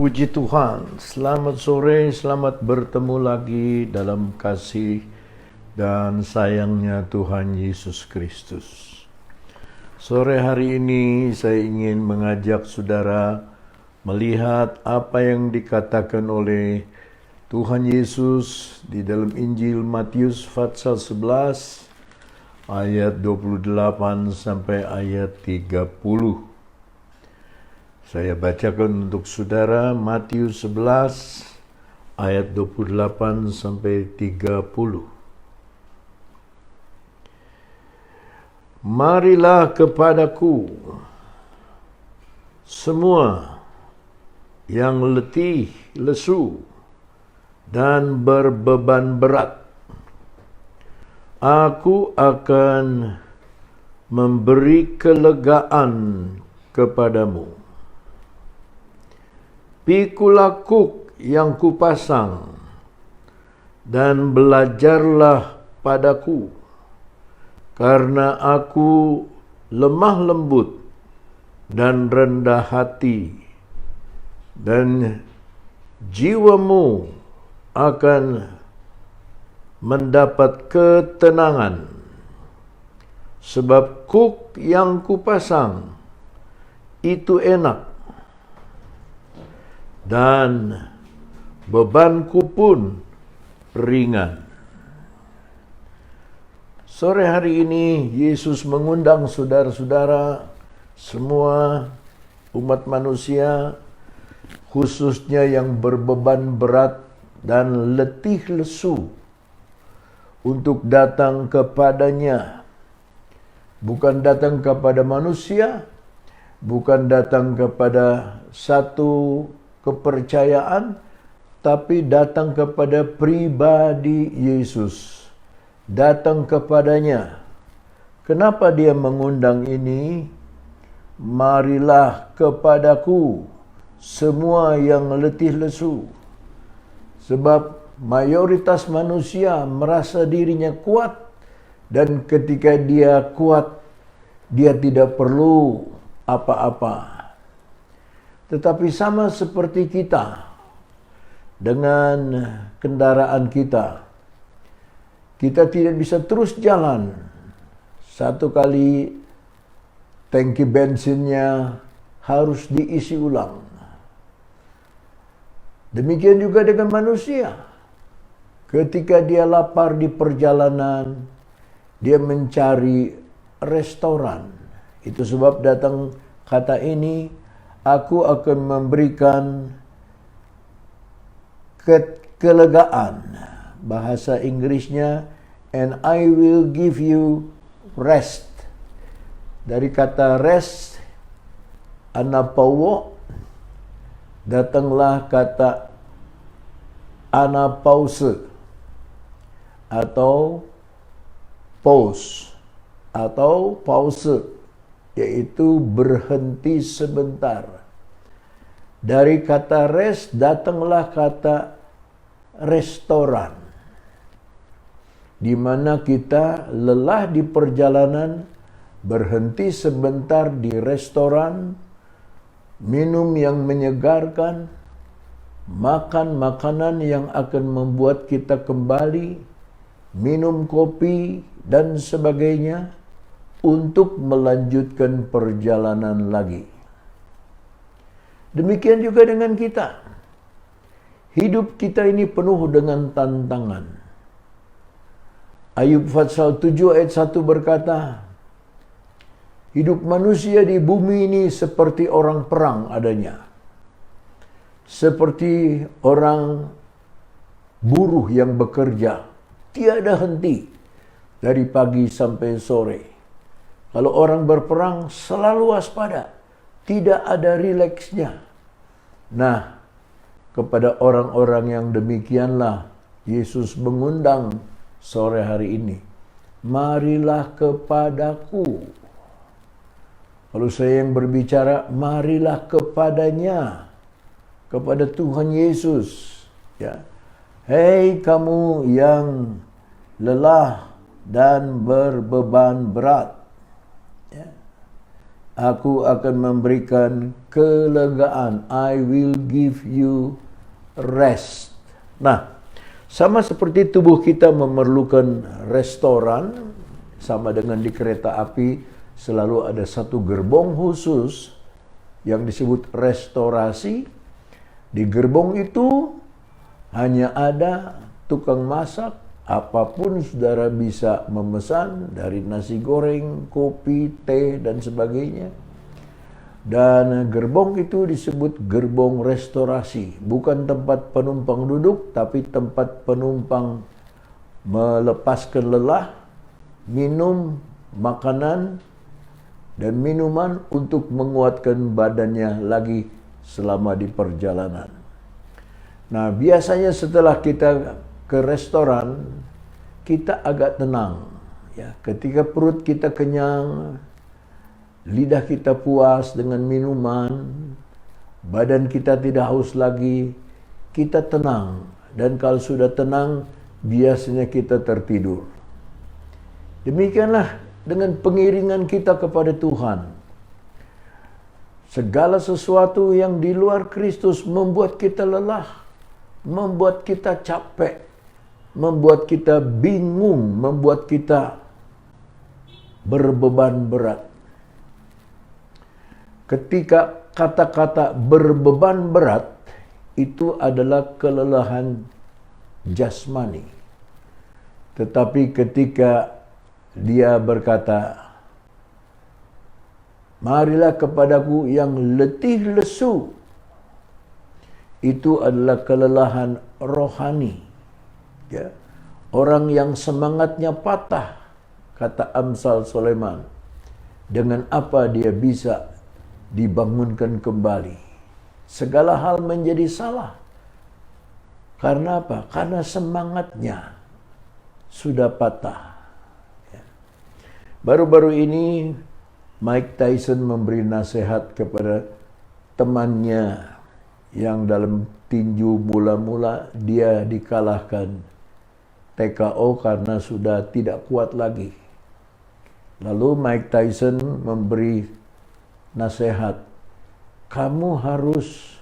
Puji Tuhan, selamat sore, selamat bertemu lagi dalam kasih dan sayangnya Tuhan Yesus Kristus. Sore hari ini saya ingin mengajak saudara melihat apa yang dikatakan oleh Tuhan Yesus di dalam Injil Matius pasal 11 ayat 28 sampai ayat 30. Saya bacakan untuk saudara Matius 11 ayat 28 sampai 30. Marilah kepadaku semua yang letih, lesu, dan berbeban berat. Aku akan memberi kelegaan kepadamu. Pikulah kuk yang kupasang dan belajarlah padaku, karena aku lemah lembut dan rendah hati, dan jiwamu akan mendapat ketenangan. Sebab kuk yang kupasang itu enak, dan bebanku pun ringan. Sore hari ini Yesus mengundang saudara-saudara semua umat manusia, khususnya yang berbeban berat dan letih lesu, untuk datang kepadanya. Bukan datang kepada manusia, bukan datang kepada satu kepercayaan, tapi datang kepada pribadi Yesus. Datang kepadanya. Kenapa dia mengundang ini? Marilah kepadaku semua yang letih lesu. Sebab mayoritas manusia merasa dirinya kuat, dan ketika dia kuat, dia tidak perlu apa-apa. Tetapi sama seperti kita dengan kendaraan kita, kita tidak bisa terus jalan. Satu kali tangki bensinnya harus diisi ulang. Demikian juga dengan manusia. Ketika dia lapar di perjalanan, dia mencari restoran. Itu sebab datang kata ini, aku akan memberikan kelegaan. Bahasa Inggrisnya, and I will give you rest. Dari kata rest, anapauo, datanglah kata anapause, atau pause, atau pause, yaitu berhenti sebentar. Dari kata rest datanglah kata restoran, di mana kita lelah di perjalanan, berhenti sebentar di restoran, minum yang menyegarkan, makan makanan yang akan membuat kita kembali, minum kopi dan sebagainya, untuk melanjutkan perjalanan lagi. Demikian juga dengan kita. Hidup kita ini penuh dengan tantangan. Ayub pasal 7 ayat 1 berkata, hidup manusia di bumi ini seperti orang perang adanya. Seperti orang buruh yang bekerja, tiada henti dari pagi sampai sore. Kalau orang berperang selalu waspada, tidak ada rileksnya. Nah, kepada orang-orang yang demikianlah Yesus mengundang sore hari ini. Marilah kepadaku. Kalau saya yang berbicara, marilah kepadanya, kepada Tuhan Yesus. Ya. Hei kamu yang lelah dan berbeban berat. Ya. Aku akan memberikan kelegaan. I will give you rest. Nah, sama seperti tubuh kita memerlukan restoran, sama dengan di kereta api selalu ada satu gerbong khusus yang disebut restorasi. Di gerbong itu hanya ada tukang masak, apapun saudara bisa memesan, dari nasi goreng, kopi, teh, dan sebagainya. Dan gerbong itu disebut gerbong restorasi. Bukan tempat penumpang duduk, tapi tempat penumpang melepaskan lelah, minum makanan dan minuman untuk menguatkan badannya lagi selama di perjalanan. Nah, biasanya setelah kita ke restoran, kita agak tenang. Ya, ketika perut kita kenyang, lidah kita puas dengan minuman, badan kita tidak haus lagi, kita tenang. Dan kalau sudah tenang, biasanya kita tertidur. Demikianlah dengan pengiringan kita kepada Tuhan. Segala sesuatu yang di luar Kristus membuat kita lelah, membuat kita capek, membuat kita bingung, membuat kita berbeban berat. Ketika kata-kata berbeban berat itu adalah kelelahan jasmani. Tetapi ketika dia berkata, marilah kepadaku yang letih lesu, itu adalah kelelahan rohani. Ya. Orang yang semangatnya patah, kata Amsal Sulaiman, dengan apa dia bisa dibangunkan kembali? Segala hal menjadi salah. Karena apa? Karena semangatnya sudah patah. Ya. Baru-baru ini Mike Tyson memberi nasihat kepada temannya yang dalam tinju mula-mula dia dikalahkan TKO karena sudah tidak kuat lagi. Lalu Mike Tyson memberi nasihat, kamu harus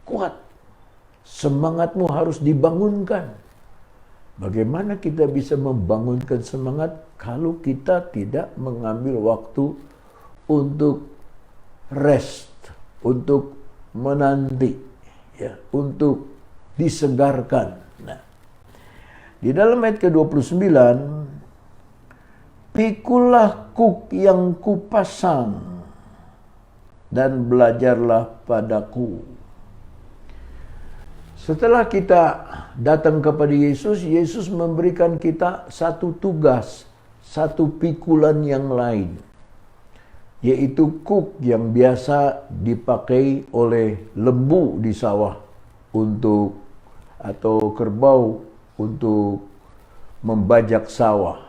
kuat, semangatmu harus dibangunkan. Bagaimana kita bisa membangunkan semangat kalau kita tidak mengambil waktu untuk rest, untuk menanti, ya, untuk disegarkan. Nah, di dalam ayat ke-29, pikulah kuk yang kupasang dan belajarlah padaku. Setelah kita datang kepada Yesus, Yesus memberikan kita satu tugas, satu pikulan yang lain, yaitu kuk yang biasa dipakai oleh lembu di sawah untuk, atau kerbau untuk membajak sawah.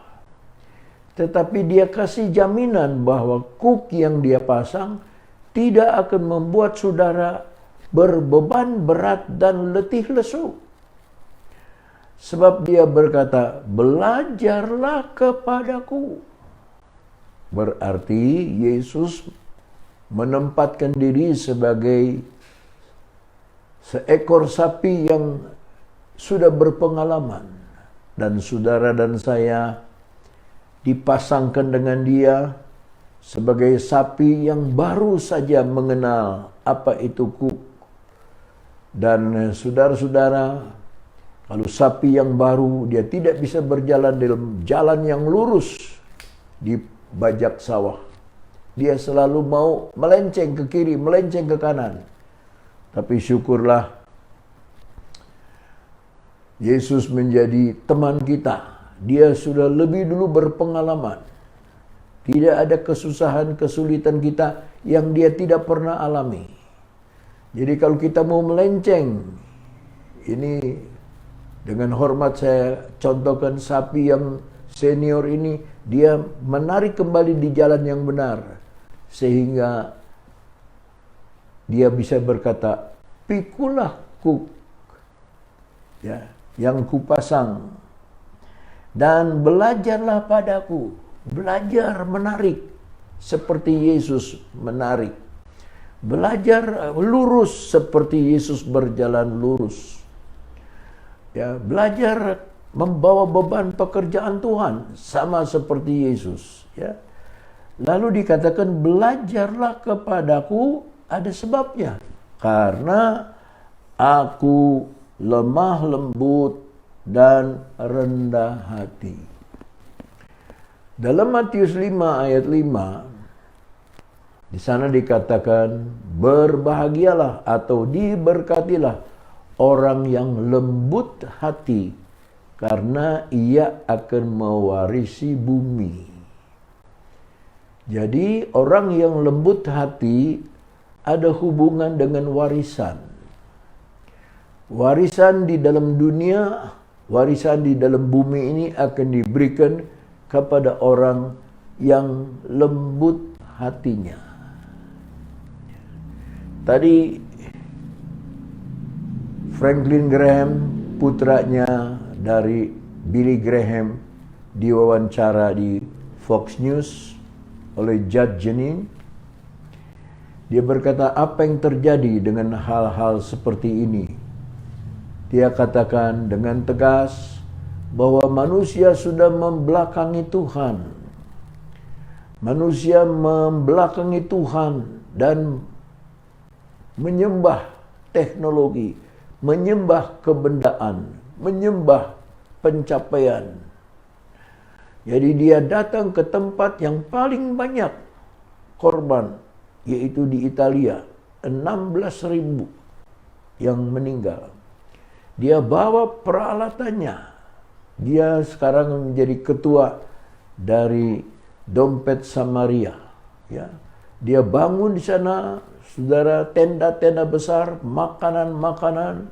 Tetapi dia kasih jaminan bahwa kuk yang dia pasang tidak akan membuat saudara berbeban berat dan letih lesu. Sebab dia berkata, belajarlah kepadaku. Berarti Yesus menempatkan diri sebagai seekor sapi yang sudah berpengalaman. Dan saudara dan saya dipasangkan dengan dia sebagai sapi yang baru saja mengenal apa itu kuk. Dan saudara-saudara, kalau sapi yang baru, dia tidak bisa berjalan dalam jalan yang lurus di bajak sawah. Dia selalu mau melenceng ke kiri, melenceng ke kanan. Tapi syukurlah, Yesus menjadi teman kita. Dia sudah lebih dulu berpengalaman. Tidak ada kesusahan, kesulitan kita yang dia tidak pernah alami. Jadi kalau kita mau melenceng, ini dengan hormat saya contohkan sapi yang senior ini, dia menarik kembali di jalan yang benar. Sehingga dia bisa berkata, pikulah kuk, ya, yang kupasang, dan belajarlah padaku. Belajar menarik. seperti Yesus menarik. Belajar lurus seperti Yesus berjalan lurus. Ya, belajar membawa beban pekerjaan Tuhan sama seperti Yesus, ya. Lalu dikatakan belajarlah kepadaku, ada sebabnya. Karena aku lemah lembut dan rendah hati. Dalam Matius 5 ayat 5, di sana dikatakan, berbahagialah atau diberkatilah orang yang lembut hati, karena ia akan mewarisi bumi. Jadi orang yang lembut hati ada hubungan dengan warisan. Warisan di dalam dunia, warisan di dalam bumi ini akan diberikan kepada orang yang lembut hatinya. Tadi Franklin Graham, putranya dari Billy Graham, diwawancara di Fox News oleh Judd Jenin. Dia berkata, apa yang terjadi dengan hal-hal seperti ini? Dia katakan dengan tegas bahwa manusia sudah membelakangi Tuhan. Manusia membelakangi Tuhan dan menyembah teknologi, menyembah kebendaan, menyembah pencapaian. Jadi dia datang ke tempat yang paling banyak korban, yaitu di Italia, 16.000 yang meninggal. Dia bawa peralatannya. Dia sekarang menjadi ketua dari Dompet Samaria. Ya, dia bangun di sana, saudara, tenda-tenda besar, makanan-makanan,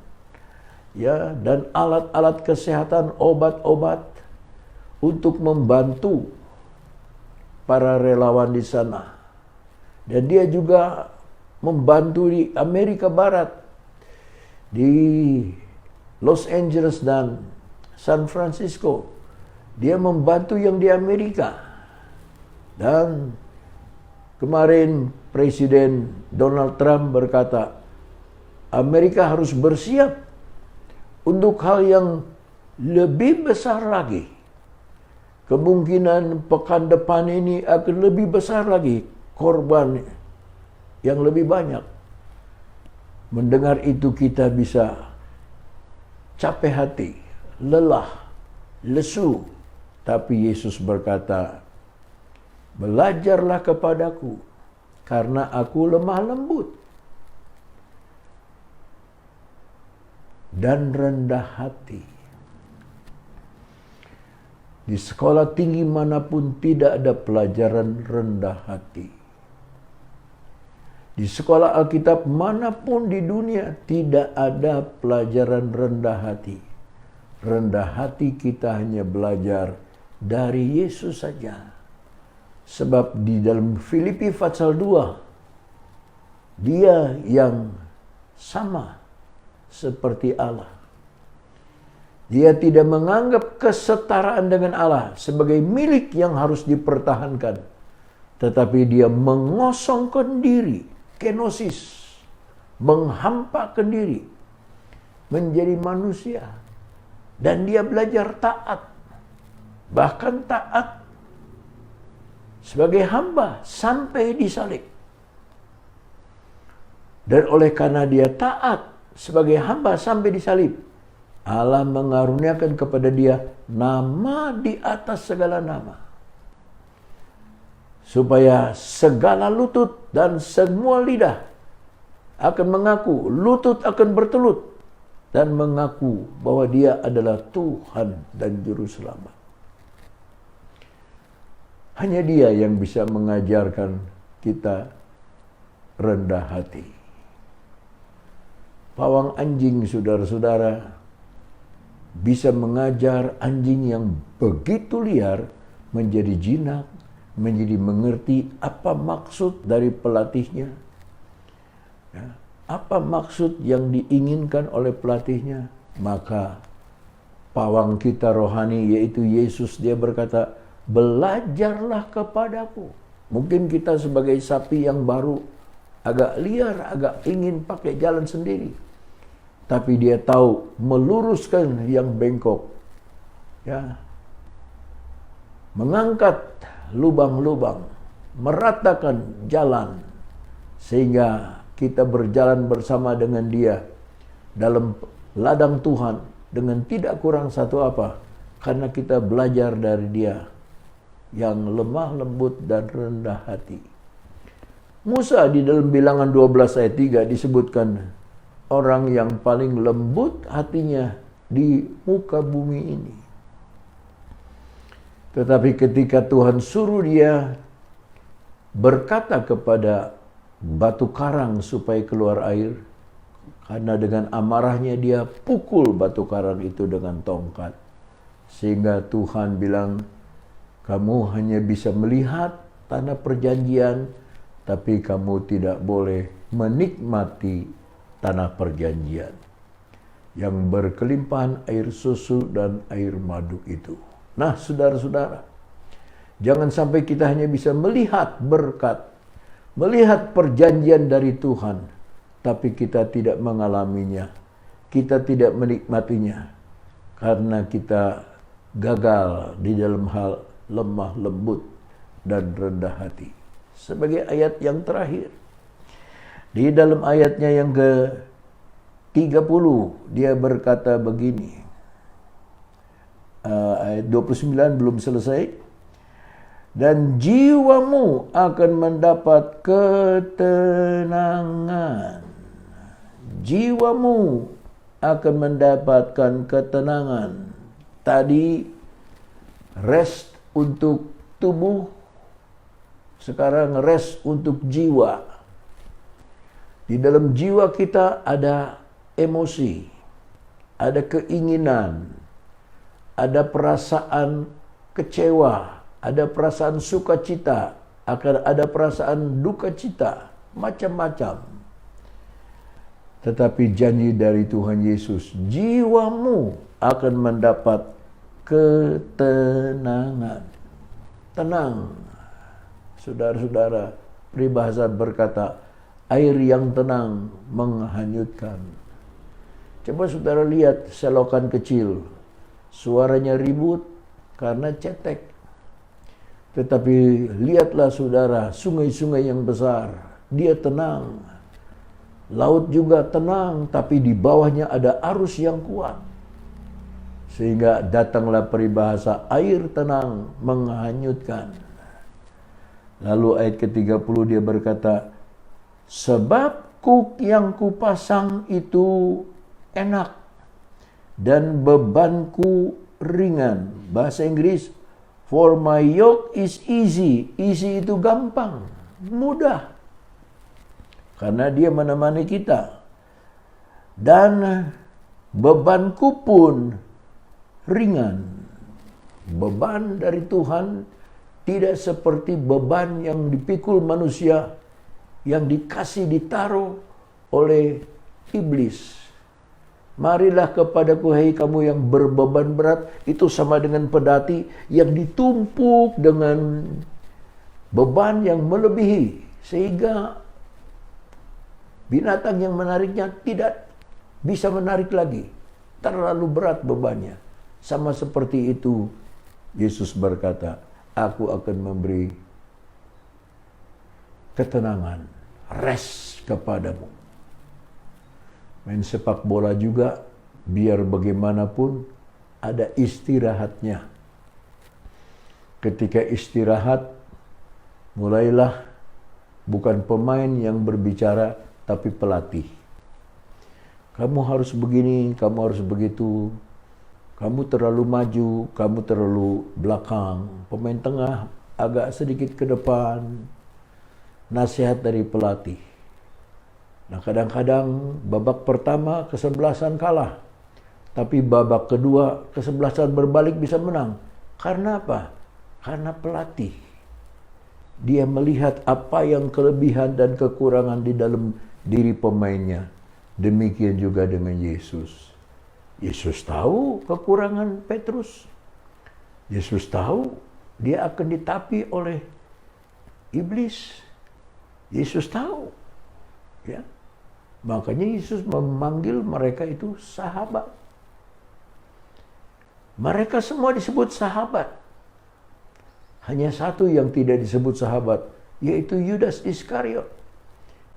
ya, dan alat-alat kesehatan, obat-obat untuk membantu para relawan di sana. Dan dia juga membantu di Amerika Barat, di Los Angeles dan San Francisco. Dia membantu yang di Amerika. Dan kemarin Presiden Donald Trump berkata, Amerika harus bersiap untuk hal yang lebih besar lagi. Kemungkinan pekan depan ini akan lebih besar lagi korban yang lebih banyak. Mendengar itu kita bisa capek hati, lelah, lesu. Tapi Yesus berkata, belajarlah kepadaku, karena aku lemah lembut dan rendah hati. Di sekolah tinggi manapun tidak ada pelajaran rendah hati. Di sekolah Alkitab manapun di dunia tidak ada pelajaran rendah hati. Rendah hati kita hanya belajar dari Yesus saja. Sebab di dalam Filipi pasal 2, dia yang sama seperti Allah. Dia tidak menganggap kesetaraan dengan Allah sebagai milik yang harus dipertahankan. Tetapi dia mengosongkan diri, kenosis, menghampakan diri, menjadi manusia. Dan dia belajar taat, bahkan taat sebagai hamba sampai disalib. Dan oleh karena dia taat sebagai hamba sampai disalib, Allah mengaruniakan kepada dia nama di atas segala nama. Supaya segala lutut dan semua lidah akan mengaku, lutut akan bertelut dan mengaku bahwa dia adalah Tuhan dan Juru Selamat. Hanya dia yang bisa mengajarkan kita rendah hati. Pawang anjing, saudara-saudara, bisa mengajar anjing yang begitu liar menjadi jinak, menjadi mengerti apa maksud dari pelatihnya, ya, apa maksud yang diinginkan oleh pelatihnya. Maka pawang kita rohani, yaitu Yesus, dia berkata, belajarlah kepadaku. Mungkin kita sebagai sapi yang baru agak liar, agak ingin pakai jalan sendiri. Tapi dia tahu meluruskan yang bengkok. Ya. Mengangkat lubang-lubang, meratakan jalan sehingga kita berjalan bersama dengan dia dalam ladang Tuhan dengan tidak kurang satu apa, karena kita belajar dari dia yang lemah lembut dan rendah hati. Musa di dalam Bilangan 12 ayat 3 disebutkan orang yang paling lembut hatinya di muka bumi ini. Tetapi ketika Tuhan suruh dia berkata kepada batu karang supaya keluar air, karena dengan amarahnya dia pukul batu karang itu dengan tongkat. Sehingga Tuhan bilang, kamu hanya bisa melihat tanah perjanjian, tapi kamu tidak boleh menikmati tanah perjanjian yang berkelimpahan air susu dan air madu itu. Nah, saudara-saudara, jangan sampai kita hanya bisa melihat berkat, melihat perjanjian dari Tuhan, tapi kita tidak mengalaminya, kita tidak menikmatinya, karena kita gagal di dalam hal lemah lembut dan rendah hati. Sebagai ayat yang terakhir, di dalam ayatnya yang ke-30, dia berkata begini, ayat 29 belum selesai, dan jiwamu akan mendapat ketenangan. Jiwamu akan mendapatkan ketenangan. Tadi rest untuk tubuh, sekarang rest untuk jiwa. Di dalam jiwa kita ada emosi, ada keinginan, ada perasaan kecewa, ada perasaan sukacita, akan ada perasaan duka cita, macam-macam. Tetapi janji dari Tuhan Yesus, jiwamu akan mendapat ketenangan. Tenang. Saudara-saudara, peribahasa berkata, air yang tenang menghanyutkan. Coba saudara lihat selokan kecil, suaranya ribut karena cetek. Tetapi lihatlah saudara, sungai-sungai yang besar, dia tenang. Laut juga tenang, tapi di bawahnya ada arus yang kuat. Sehingga datanglah peribahasa, air tenang menghanyutkan. Lalu ayat ke-30 dia berkata, sebab kuk yang kupasang itu enak dan bebanku ringan. Bahasa Inggris, for my yoke is easy. Easy itu gampang, mudah. Karena dia menemani kita. Dan bebanku pun ringan. Beban dari Tuhan tidak seperti beban yang dipikul manusia, yang ditaruh oleh iblis. Marilah kepadaku, hai kamu yang berbeban berat. Itu sama dengan pedati yang ditumpuk dengan beban yang melebihi, sehingga binatang yang menariknya tidak bisa menarik lagi. Terlalu berat bebannya. Sama seperti itu, Yesus berkata, aku akan memberi ketenangan, rest kepadamu. Main sepak bola juga, biar bagaimanapun ada istirahatnya. Ketika istirahat, mulailah bukan pemain yang berbicara, tapi pelatih. Kamu harus begini, kamu harus begitu. Kamu terlalu maju, kamu terlalu belakang. Pemain tengah agak sedikit ke depan. Nasihat dari pelatih. Nah, kadang-kadang babak pertama kesebelasan kalah. Tapi babak kedua kesebelasan berbalik bisa menang. Karena apa? Karena pelatih. Dia melihat apa yang kelebihan dan kekurangan di dalam diri pemainnya. Demikian juga dengan Yesus. Yesus tahu kekurangan Petrus. Yesus tahu dia akan ditapi oleh iblis. Yesus tahu. Ya. Makanya Yesus memanggil mereka itu sahabat. Mereka semua disebut sahabat. Hanya satu yang tidak disebut sahabat, yaitu Yudas Iskariot.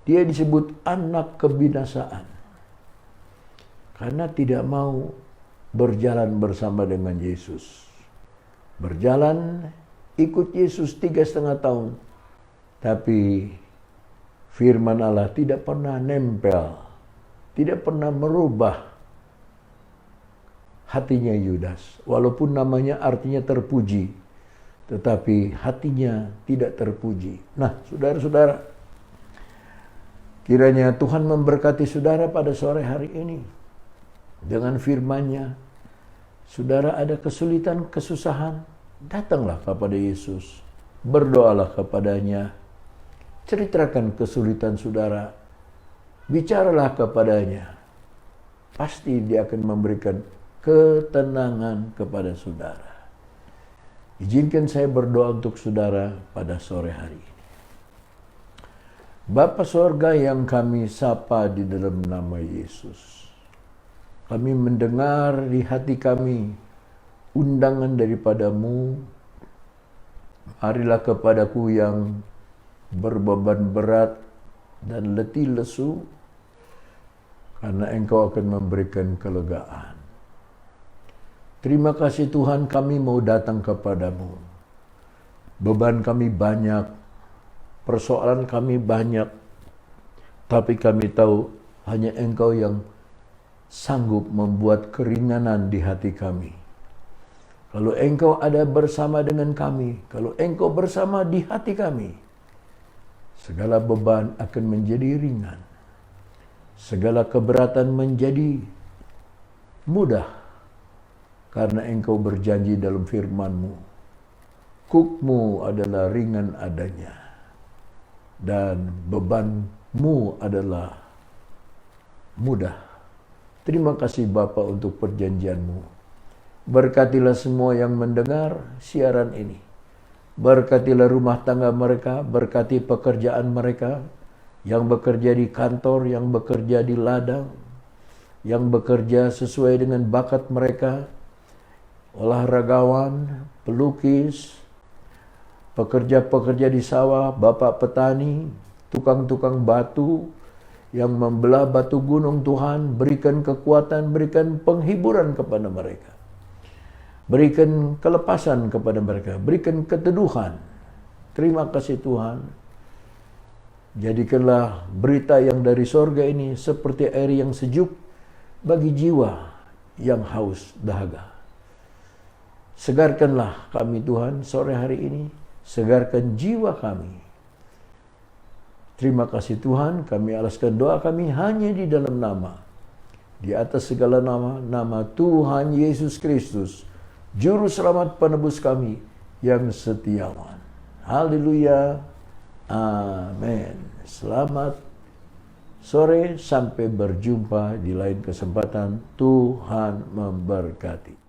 Dia disebut anak kebinasaan. Karena tidak mau berjalan bersama dengan Yesus. Berjalan, ikut Yesus 3,5 tahun. Tapi firman Allah tidak pernah nempel. Tidak pernah merubah hatinya Yudas. Walaupun namanya artinya terpuji. Tetapi hatinya tidak terpuji. Nah, saudara-saudara, kiranya Tuhan memberkati saudara pada sore hari ini. Dengan firman-Nya, saudara ada kesulitan, kesusahan, datanglah kepada Yesus. Berdoalah kepadanya. Ceritakan kesulitan saudara. Bicaralah kepadanya. Pasti Dia akan memberikan ketenangan kepada saudara. Izinkan saya berdoa untuk saudara pada sore hari ini. Bapa sorga yang kami sapa di dalam nama Yesus. Kami mendengar di hati kami undangan daripada-Mu. Marilah kepadaku yang berbeban berat dan letih lesu, karena Engkau akan memberikan kelegaan. Terima kasih Tuhan, kami mau datang kepadamu. Beban kami banyak, persoalan kami banyak, tapi kami tahu hanya Engkau yang sanggup membuat keringanan di hati kami. Kalau Engkau ada bersama dengan kami, kalau Engkau bersama di hati kami, segala beban akan menjadi ringan. Segala keberatan menjadi mudah. Karena Engkau berjanji dalam firman-Mu, kukmu adalah ringan adanya, dan beban-Mu adalah mudah. Terima kasih Bapa untuk perjanjian-Mu. Berkatilah semua yang mendengar siaran ini. Berkatilah rumah tangga mereka, berkati pekerjaan mereka, yang bekerja di kantor, yang bekerja di ladang, yang bekerja sesuai dengan bakat mereka, olahragawan, pelukis, pekerja-pekerja di sawah, bapak petani, tukang-tukang batu, yang membelah batu gunung. Tuhan, berikan kekuatan, berikan penghiburan kepada mereka. Berikan kelepasan kepada mereka, berikan keteduhan. Terima kasih Tuhan. Jadikanlah berita yang dari sorga ini seperti air yang sejuk bagi jiwa yang haus dahaga. Segarkanlah kami Tuhan sore hari ini, segarkan jiwa kami. Terima kasih Tuhan, kami alaskan doa kami hanya di dalam nama, di atas segala nama, nama Tuhan Yesus Kristus, Juru Selamat Penebus kami yang setiawan. Haleluya. Amin. Selamat sore, sampai berjumpa di lain kesempatan. Tuhan memberkati.